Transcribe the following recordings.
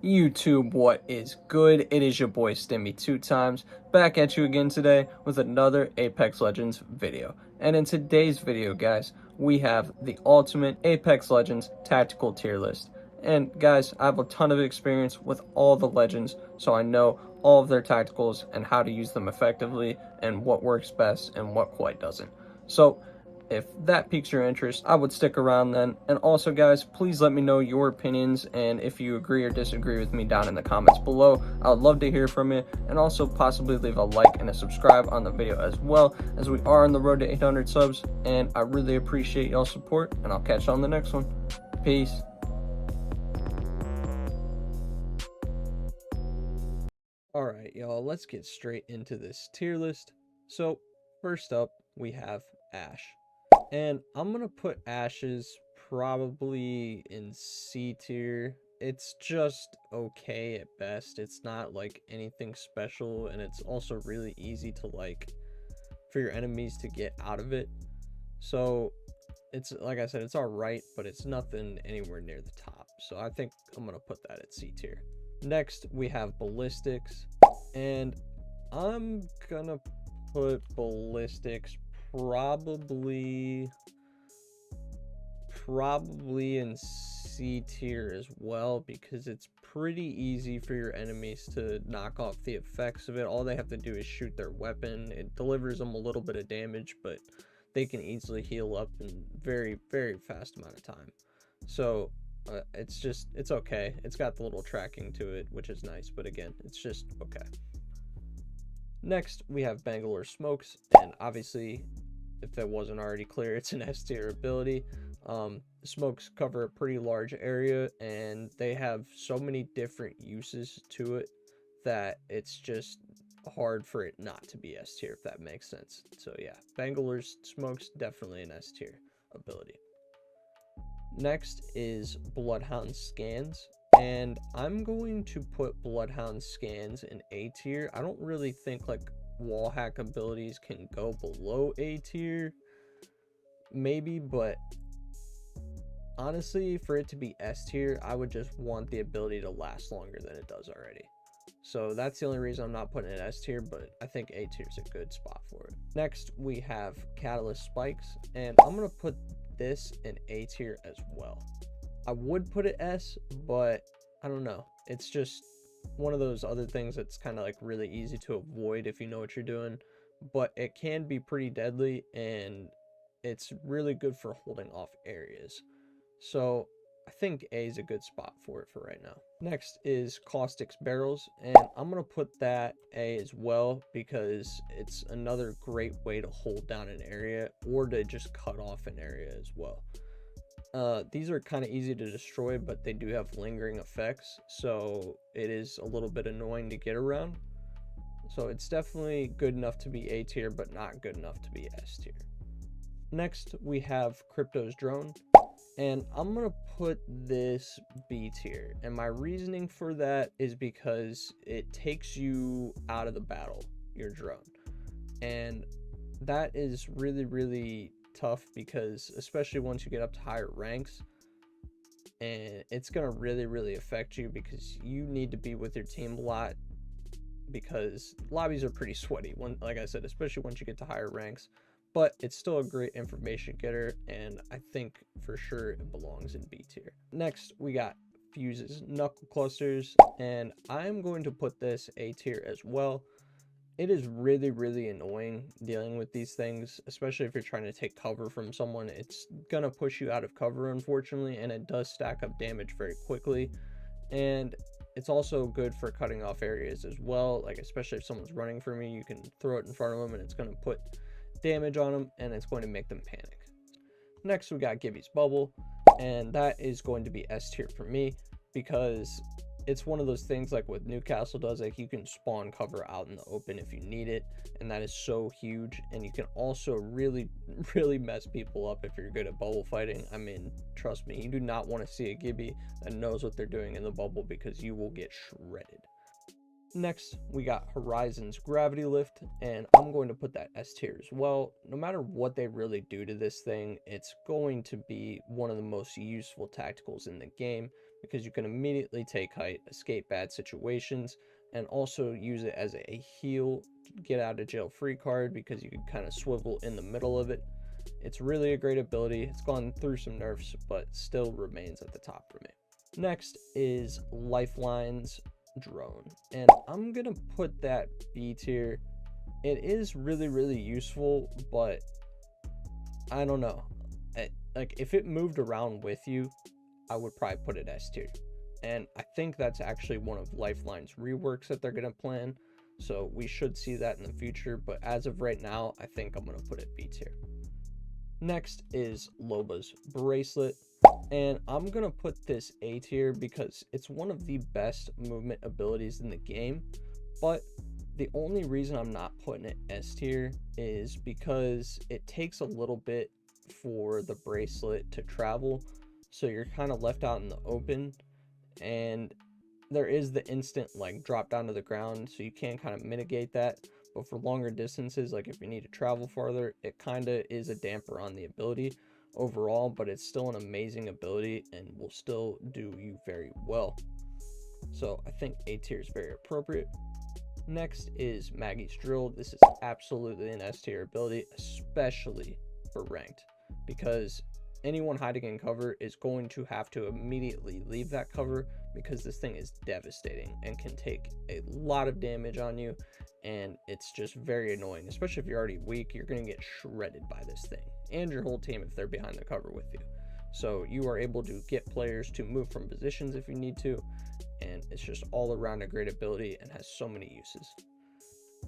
YouTube, what is good? It is your boy Stimmy2 back at you again today with another Apex Legends video. And in today's video, guys, we have the ultimate Apex Legends tactical tier list. And guys, I have a ton of experience with all the legends, so I know all of their tacticals and how to use them effectively and what works best and what quite doesn't. So if that piques your interest, I would stick around then. And also, guys, please let me know your opinions and if you agree or disagree with me down in the comments below. I would love to hear from you, and also possibly leave a like and a subscribe on the video as well, as we are on the road to 800 subs, and I really appreciate y'all's support, and I'll catch you on the next one. Peace. Alright, y'all, let's get straight into this tier list. So, first up, we have Ash. And I'm gonna put Ashes probably in C tier. It's just okay at best. It's not like anything special, and it's also really easy to for your enemies to get out of it. So it's, like I said, it's alright, but it's nothing anywhere near the top. So I think I'm gonna put that at C tier. Next, we have Ballistics, and I'm gonna put Ballistics probably in C tier as well, because it's pretty easy for your enemies to knock off the effects of it. All they have to do is shoot their weapon. It delivers them a little bit of damage, but they can easily heal up in very fast amount of time. So it's okay. It's got the little tracking to it, which is nice, but again, it's just okay. Next, we have Bangalore Smokes, and obviously, if that wasn't already clear, it's an S tier ability. Smokes cover a pretty large area, and they have so many different uses to it that it's just hard for it not to be S tier, if that makes sense. So yeah, Bangalore Smokes, definitely an S tier ability. Next is Bloodhound Scans, and I'm going to put Bloodhound Scans in A tier. I don't really think wall hack abilities can go below A tier, maybe, but honestly, for it to be S tier, I would just want the ability to last longer than it does already. So that's the only reason I'm not putting it S tier, but I think A tier is a good spot for it. Next, we have Catalyst Spikes, and I'm going to put this in A tier as well. I would put it S, but I don't know. It's just one of those other things that's kind of really easy to avoid if you know what you're doing, but it can be pretty deadly, and it's really good for holding off areas. So I think A is a good spot for it for right now. Next is Caustic's Barrels, and I'm going to put that A as well, because it's another great way to hold down an area or to just cut off an area as well. These are kind of easy to destroy, but they do have lingering effects, so it is a little bit annoying to get around. So it's definitely good enough to be A tier, but not good enough to be S tier. Next, we have Crypto's Drone, and I'm going to put this B tier. And my reasoning for that is because it takes you out of the battle, your drone. And that is really tough, because especially once you get up to higher ranks, and it's going to really affect you, because you need to be with your team a lot, because lobbies are pretty sweaty, like I said, especially once you get to higher ranks. But it's still a great information getter, and I think for sure it belongs in B tier. Next, we got Fuse's Knuckle Clusters, and I'm going to put this A tier as well. It is really annoying dealing with these things, especially if you're trying to take cover from someone. It's gonna push you out of cover, unfortunately, and it does stack up damage very quickly. And it's also good for cutting off areas as well, especially if someone's running from you, you can throw it in front of them, and it's going to put damage on them, and it's going to make them panic. Next, we got Gibby's Bubble, and that is going to be S tier for me, because it's one of those things like what Newcastle does, you can spawn cover out in the open if you need it, and that is so huge. And you can also really mess people up if you're good at bubble fighting. I mean, trust me, you do not want to see a Gibby that knows what they're doing in the bubble, because you will get shredded. Next, we got Horizon's Gravity Lift, and I'm going to put that S tier as well. No matter what they really do to this thing, it's going to be one of the most useful tacticals in the game, because you can immediately take height, escape bad situations, and also use it as a heal, get out of jail free card because you can kind of swivel in the middle of it. It's really a great ability. It's gone through some nerfs, but still remains at the top for me. Next is Lifeline's Drone, and I'm gonna put that B tier. It is really useful, but I don't know. Like, if it moved around with you, I would probably put it S tier. And I think that's actually one of Lifeline's reworks that they're gonna plan. So we should see that in the future. But as of right now, I think I'm gonna put it B tier. Next is Loba's Bracelet. And I'm gonna put this A tier because it's one of the best movement abilities in the game. But the only reason I'm not putting it S tier is because it takes a little bit for the bracelet to travel, so you're kind of left out in the open, and there is the instant like drop down to the ground, so you can kind of mitigate that. But for longer distances, like if you need to travel farther, it kind of is a damper on the ability overall, but it's still an amazing ability and will still do you very well. So I think A tier is very appropriate. Next is Maggie's Drill. This is absolutely an S tier ability, especially for ranked, because anyone hiding in cover is going to have to immediately leave that cover because this thing is devastating and can take a lot of damage on you, and it's just very annoying, especially if you're already weak. You're going to get shredded by this thing and your whole team if they're behind the cover with you. So you are able to get players to move from positions if you need to, and it's just all around a great ability and has so many uses.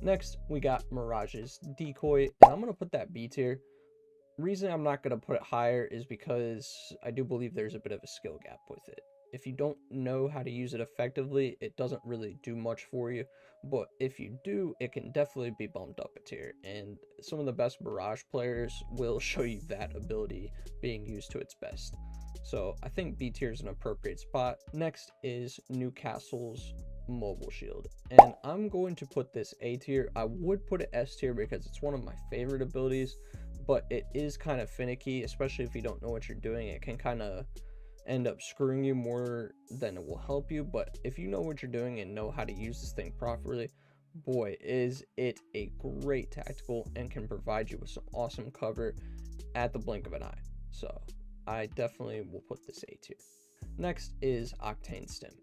Next, we got Mirage's Decoy, and I'm going to put that B tier. Reason I'm not going to put it higher is because I do believe there's a bit of a skill gap with it. If you don't know how to use it effectively, it doesn't really do much for you, but if you do, it can definitely be bumped up a tier, and some of the best Mirage players will show you that ability being used to its best. So I think B tier is an appropriate spot. Next is Newcastle's Mobile Shield, and I'm going to put this A tier. I would put it S tier because it's one of my favorite abilities, but it is kind of finicky, especially if you don't know what you're doing. It can kind of end up screwing you more than it will help you. But if you know what you're doing and know how to use this thing properly, boy, is it a great tactical and can provide you with some awesome cover at the blink of an eye. So I definitely will put this A tier. Next is Octane Stim,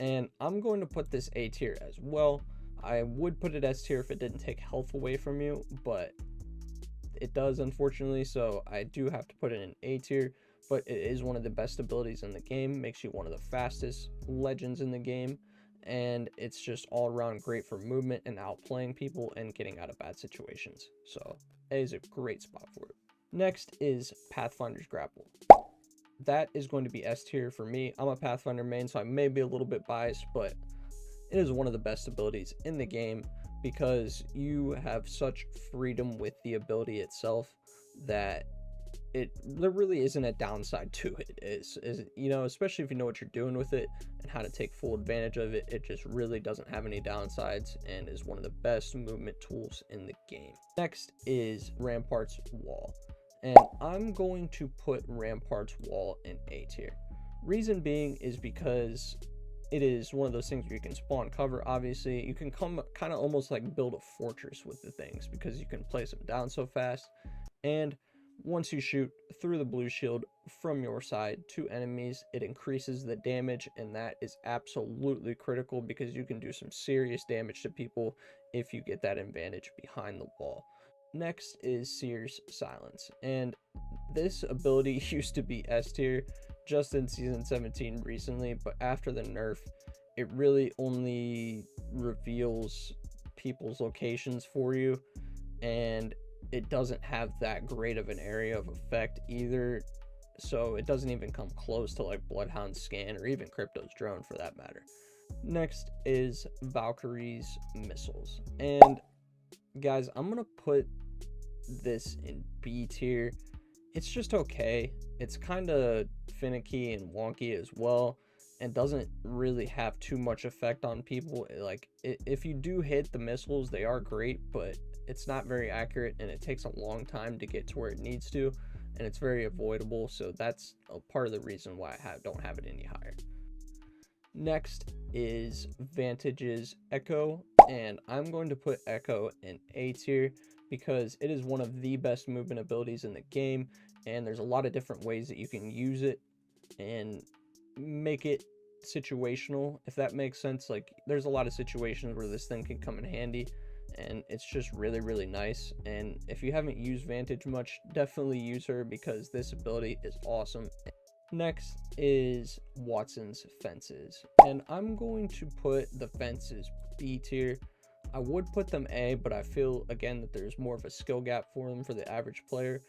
and I'm going to put this A tier as well. I would put it S tier if it didn't take health away from you, but it does, unfortunately, so I do have to put it in A tier. But it is one of the best abilities in the game, makes you one of the fastest legends in the game, and it's just all around great for movement and outplaying people and getting out of bad situations. So A is a great spot for it. Next is Pathfinder's Grapple. That is going to be S tier for me. I'm a Pathfinder main, so I may be a little bit biased, but it is one of the best abilities in the game because you have such freedom with the ability itself that there really isn't a downside to it. Is you know, especially if you know what you're doing with it and how to take full advantage of it, it just really doesn't have any downsides and is one of the best movement tools in the game. Next is Rampart's Wall, and I'm going to put Rampart's Wall in A tier. Reason being is because it is one of those things where you can spawn cover. Obviously, you can come kind of almost like build a fortress with the things because you can place them down so fast, and once you shoot through the blue shield from your side to enemies, it increases the damage, and that is absolutely critical because you can do some serious damage to people if you get that advantage behind the wall. Next is Seer's Silence, and this ability used to be S tier just in Season 17 recently, but after the nerf, it really only reveals people's locations for you, and it doesn't have that great of an area of effect either, so it doesn't even come close to like Bloodhound's Scan or even Crypto's Drone for that matter. Next is Valkyrie's Missiles, and guys, I'm gonna put this in B tier. It's just okay. It's kind of finicky and wonky as well, and doesn't really have too much effect on people. Like, if you do hit the missiles, they are great, but it's not very accurate, and it takes a long time to get to where it needs to, and it's very avoidable. So that's a part of the reason why I don't have it any higher. Next is Vantage's Echo, and I'm going to put Echo in A tier because it is one of the best movement abilities in the game, and there's a lot of different ways that you can use it and make it situational, if that makes sense. Like, there's a lot of situations where this thing can come in handy, and it's just really, really nice. And if you haven't used Vantage much, definitely use her because this ability is awesome. Next is Watson's Fences, and I'm going to put the Fences B tier. I would put them A, but I feel again that there's more of a skill gap for them for the average player.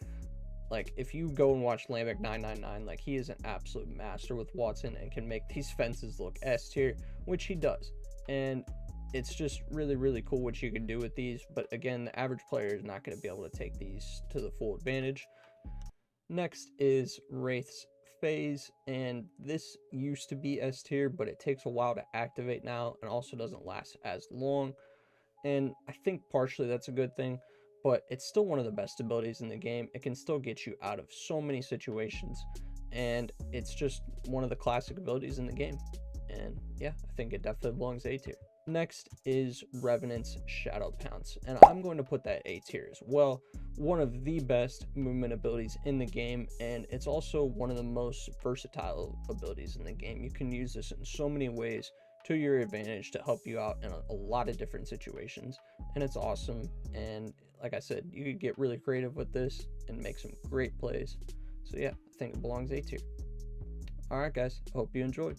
Like, if you go and watch Lambic 999, like, he is an absolute master with Watson and can make these fences look S tier, which he does. And it's just really, really cool what you can do with these. But again, the average player is not going to be able to take these to the full advantage. Next is Wraith's Phase, and this used to be S tier, but it takes a while to activate now and also doesn't last as long. And I think partially that's a good thing, but it's still one of the best abilities in the game. It can still get you out of so many situations, and it's just one of the classic abilities in the game. And yeah, I think it definitely belongs A tier. Next is Revenant's Shadow Pounce, and I'm going to put that A tier as well. One of the best movement abilities in the game, and it's also one of the most versatile abilities in the game. You can use this in so many ways to your advantage to help you out in a lot of different situations, and it's awesome. And like I said, you could get really creative with this and make some great plays. So yeah, I think it belongs A tier. All right, guys, hope you enjoyed.